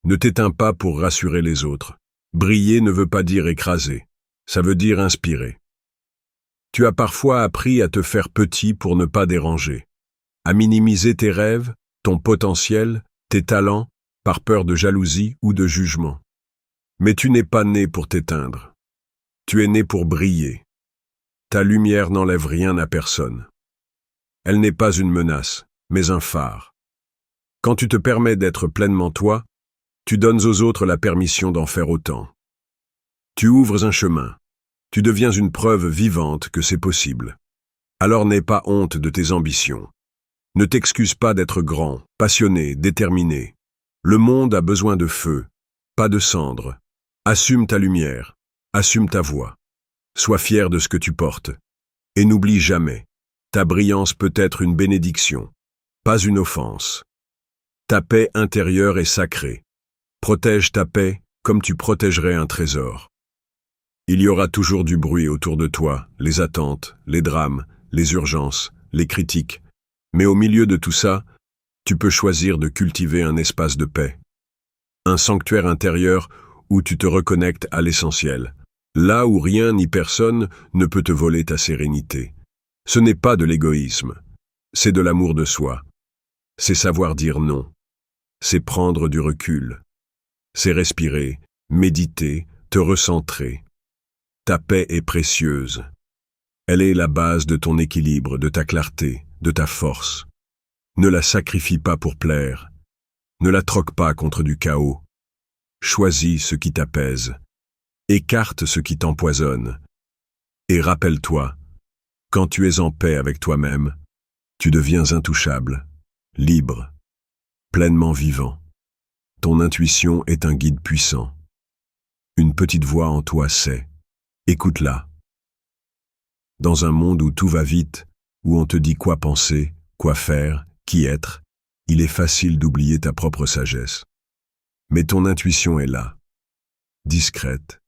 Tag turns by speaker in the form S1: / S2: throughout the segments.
S1: Ne t'éteins pas pour rassurer les autres. Briller ne veut pas dire écraser, ça veut dire inspirer. Tu as parfois appris à te faire petit pour ne pas déranger, à minimiser tes rêves, ton potentiel, tes talents, par peur de jalousie ou de jugement. Mais tu n'es pas né pour t'éteindre. Tu es né pour briller. Ta lumière n'enlève rien à personne. Elle n'est pas une menace, mais un phare. Quand tu te permets d'être pleinement toi, tu donnes aux autres la permission d'en faire autant. Tu ouvres un chemin. Tu deviens une preuve vivante que c'est possible. Alors n'aie pas honte de tes ambitions. Ne t'excuse pas d'être grand, passionné, déterminé. Le monde a besoin de feu, pas de cendre. Assume ta lumière, assume ta voix. Sois fier de ce que tu portes. Et n'oublie jamais, ta brillance peut être une bénédiction, pas une offense. Ta paix intérieure est sacrée. Protège ta paix comme tu protégerais un trésor. Il y aura toujours du bruit autour de toi, les attentes, les drames, les urgences, les critiques. Mais au milieu de tout ça, tu peux choisir de cultiver un espace de paix. Un sanctuaire intérieur où tu te reconnectes à l'essentiel. Là où rien ni personne ne peut te voler ta sérénité. Ce n'est pas de l'égoïsme, c'est de l'amour de soi. C'est savoir dire non. C'est prendre du recul. C'est respirer, méditer, te recentrer. Ta paix est précieuse. Elle est la base de ton équilibre, de ta clarté, de ta force. Ne la sacrifie pas pour plaire. Ne la troque pas contre du chaos. Choisis ce qui t'apaise. Écarte ce qui t'empoisonne. Et rappelle-toi, quand tu es en paix avec toi-même, tu deviens intouchable, libre, pleinement vivant. Ton intuition est un guide puissant. Une petite voix en toi sait. Écoute-la. Dans un monde où tout va vite, où on te dit quoi penser, quoi faire, qui être, il est facile d'oublier ta propre sagesse. Mais ton intuition est là, discrète,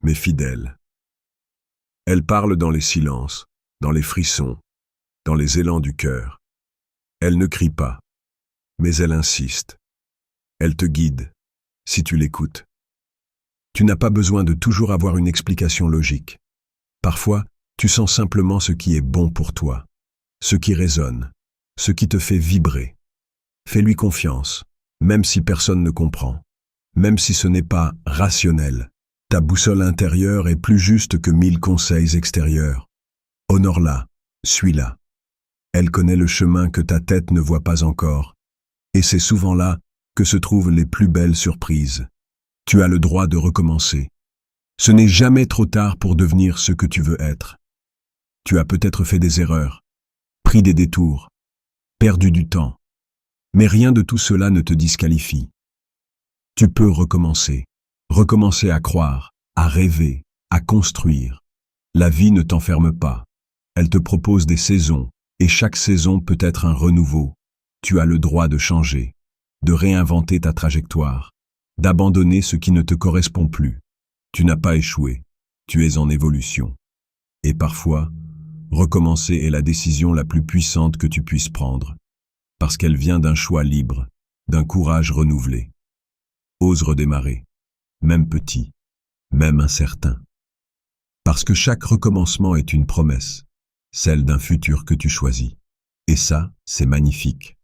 S1: mais fidèle. Elle parle dans les silences, dans les frissons, dans les élans du cœur. Elle ne crie pas, mais elle insiste. Elle te guide, si tu l'écoutes. Tu n'as pas besoin de toujours avoir une explication logique. Parfois, tu sens simplement ce qui est bon pour toi, ce qui résonne, ce qui te fait vibrer. Fais-lui confiance, même si personne ne comprend, même si ce n'est pas rationnel. Ta boussole intérieure est plus juste que 1000 conseils extérieurs. Honore-la, suis-la. Elle connaît le chemin que ta tête ne voit pas encore. Et c'est souvent là que se trouvent les plus belles surprises. Tu as le droit de recommencer. Ce n'est jamais trop tard pour devenir ce que tu veux être. Tu as peut-être fait des erreurs, pris des détours, perdu du temps. Mais rien de tout cela ne te disqualifie. Tu peux recommencer. Recommencer à croire, à rêver, à construire. La vie ne t'enferme pas. Elle te propose des saisons, et chaque saison peut être un renouveau. Tu as le droit de changer, de réinventer ta trajectoire, d'abandonner ce qui ne te correspond plus. Tu n'as pas échoué, tu es en évolution. Et parfois, recommencer est la décision la plus puissante que tu puisses prendre, parce qu'elle vient d'un choix libre, d'un courage renouvelé. Ose redémarrer, même petit, même incertain. Parce que chaque recommencement est une promesse, celle d'un futur que tu choisis. Et ça, c'est magnifique.